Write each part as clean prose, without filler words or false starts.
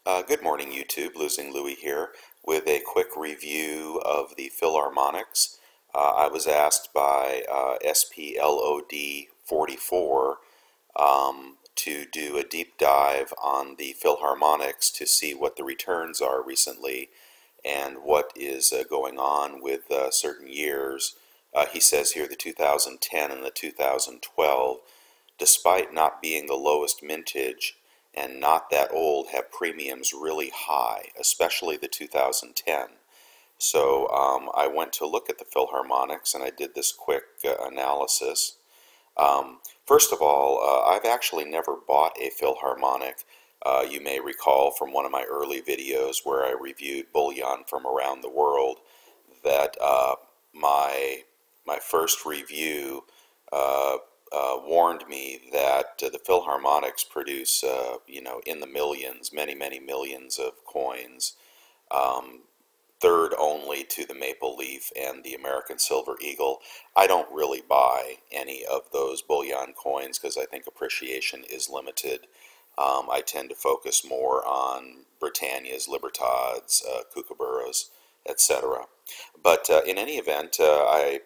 Good morning, YouTube. Losing Louie here with a quick review of the Philharmonics. I was asked by SPLOD 44 to do a deep dive on the Philharmonics to see what the returns are recently and what is going on with certain years. He says here the 2010 and the 2012, despite not being the lowest mintage and not that old, have premiums really high, especially the 2010. So I went to look at the Philharmonics and I did this quick analysis. First of all, I've actually never bought a Philharmonic. You may recall from one of my early videos where I reviewed Bullion from around the world that my first review warned me that the Philharmonics produce, in the millions, many, many millions of coins, third only to the Maple Leaf and the American Silver Eagle. I don't really buy any of those bullion coins because I think appreciation is limited. I tend to focus more on Britannias, Libertads, Kookaburras, etc. But in any event, I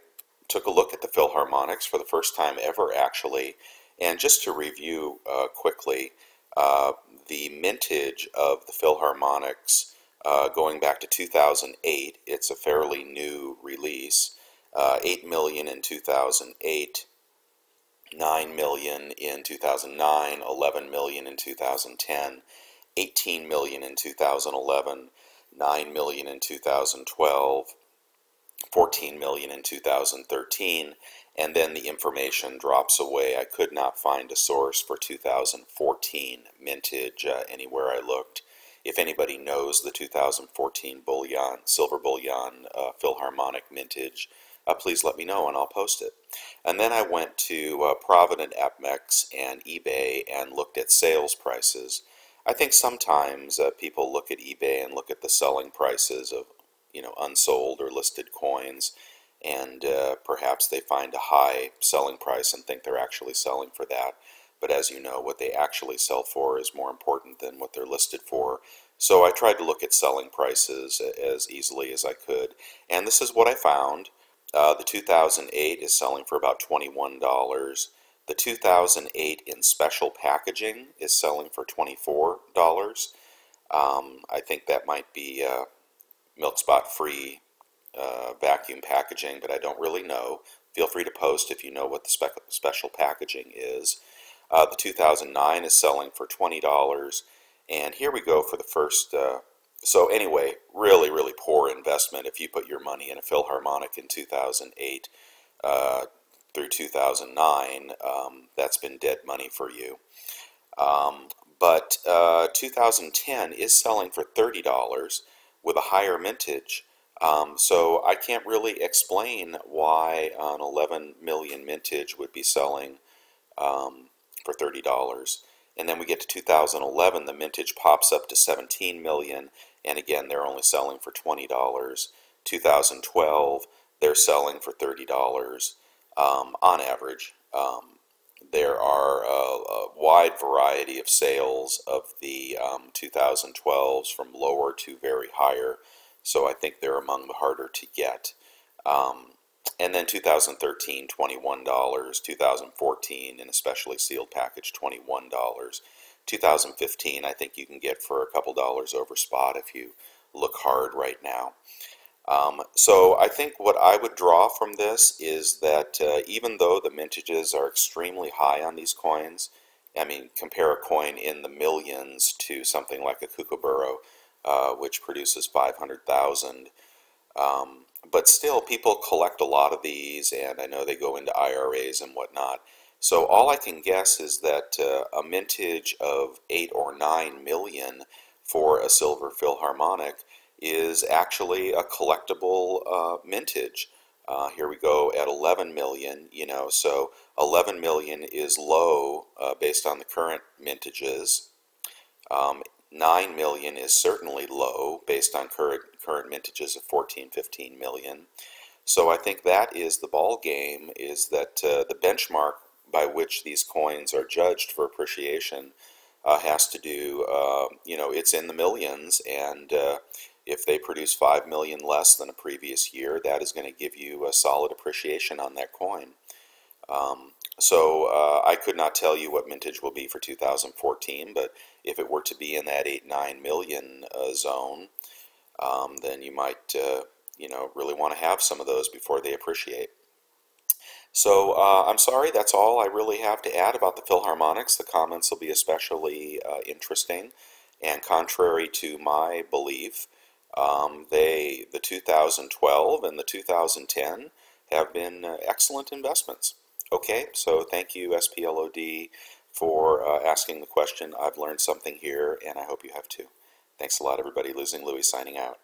took a look at the Philharmonics for the first time ever, actually. And just to review quickly, the mintage of the Philharmonics going back to 2008, it's a fairly new release. 8 million in 2008, 9 million in 2009, 11 million in 2010, 18 million in 2011, 9 million in 2012, 14 million in 2013, and then the information drops away. I could not find a source for 2014 mintage anywhere I looked. If anybody knows the 2014 bullion, silver bullion Philharmonic mintage, please let me know and I'll post it. And then I went to Provident APMEX and eBay and looked at sales prices. I think sometimes people look at eBay and look at the selling prices of unsold or listed coins, and perhaps they find a high selling price and think they're actually selling for that. But as you know, what they actually sell for is more important than what they're listed for. So I tried to look at selling prices as easily as I could, and this is what I found. The 2008 is selling for about $21. The 2008 in special packaging is selling for $24. I think that might be milk spot free vacuum packaging, but I don't really know. Feel free to post if you know what the special packaging is. The 2009 is selling for $20, and here we go for the first. So anyway, really, really poor investment if you put your money in a Philharmonic in 2008 through 2009. That's been dead money for you. But 2010 is selling for $30 with a higher mintage. So I can't really explain why an 11 million mintage would be selling for $30. And then we get to 2011, the mintage pops up to 17 million, and again they're only selling for $20. 2012, they're selling for $30 on average. There are a wide variety of sales of the 2012s from lower to very higher, so I think they're among the harder to get. And then 2013, $21, 2014, and especially sealed package, $21. 2015, I think you can get for a couple dollars over spot if you look hard right now. So I think what I would draw from this is that even though the mintages are extremely high on these coins, I mean, compare a coin in the millions to something like a Kookaburra, which produces 500,000. But still, people collect a lot of these, and I know they go into IRAs and whatnot. So all I can guess is that a mintage of 8 or 9 million for a silver Philharmonic is actually a collectible mintage. Here we go at 11 million, so 11 million is low based on the current mintages. 9 million is certainly low based on current mintages of 14, 15 million. So I think that is the ball game, is that the benchmark by which these coins are judged for appreciation has to do, it's in the millions, and if they produce 5 million less than a previous year, that is going to give you a solid appreciation on that coin. So I could not tell you what mintage will be for 2014, but if it were to be in that 8-9 million zone, then you might really want to have some of those before they appreciate. So I'm sorry, that's all I really have to add about the Philharmonics. The comments will be especially interesting, and contrary to my belief, the 2012 and the 2010 have been excellent investments. Okay, so thank you, SPLOD, for asking the question. I've learned something here, and I hope you have too. Thanks a lot, everybody. Losing Louis signing out.